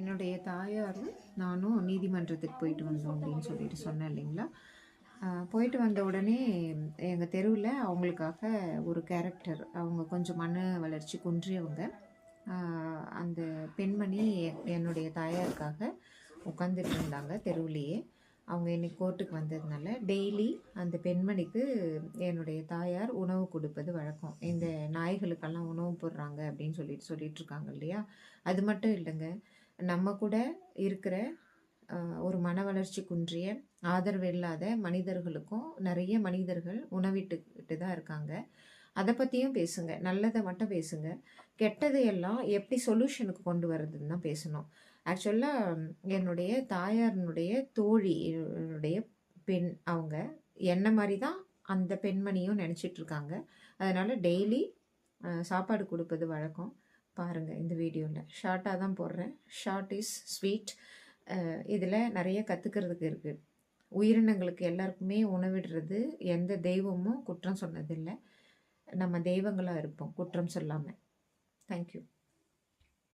என்னுடைய தாயாரும் நானும் நீதிமன்றத்துக்கு போயிட்டு வந்தோம் அப்படின்னு சொல்லிட்டு சொன்னேன் இல்லைங்களா. போயிட்டு வந்த உடனே எங்கள் தெருவில் அவங்களுக்காக ஒரு கேரக்டர், அவங்க கொஞ்சம் மன வளர்ச்சி குன்றியவங்க, அந்த பெண்மணி என்னுடைய தாயாருக்காக உட்காந்துட்டு இருந்தாங்க தெருவிலேயே. அவங்க இன்னைக்கு கோர்ட்டுக்கு வந்ததுனால டெய்லி அந்த பெண்மணிக்கு என்னுடைய தாயார் உணவு கொடுப்பது வழக்கம். இந்த நாய்களுக்கெல்லாம் உணவு போடுறாங்க அப்படின்னு சொல்லிட்டு இருக்காங்க இல்லையா. அது மட்டும் இல்லைங்க, நம்ம கூட இருக்கிற ஒரு மன வளர்ச்சி குன்றிய ஆதரவு இல்லாத மனிதர்களுக்கும் நிறைய மனிதர்கள் உணவிட்டுக்கிட்டு தான் இருக்காங்க. அதை பற்றியும் பேசுங்க, நல்லதை மட்டும் பேசுங்க. கெட்டதையெல்லாம் எப்படி சொல்யூஷனுக்கு கொண்டு வர்றதுன்னு தான் பேசணும். ஆக்சுவலாக என்னுடைய தாயாரினுடைய தோழி, என்னுடைய பெண், அவங்க என்ன மாதிரி தான் அந்த பெண்மணியும் நினச்சிட்டு இருக்காங்க. அதனால் டெய்லி சாப்பாடு கொடுப்பது வழக்கம். பாருங்கள், இந்த வீடியோவில் ஷார்ட்டாக தான் போடுறேன். Short is sweet. இதில் நிறைய கற்றுக்கிறதுக்கு இருக்குது. உயிரினங்களுக்கு எல்லாருக்குமே உணவிடுறது எந்த தெய்வமும் குற்றம் சொன்னதில்லை. நம்ம தெய்வங்களாக இருப்போம் குற்றம் சொல்லாமல். தேங்க்யூ.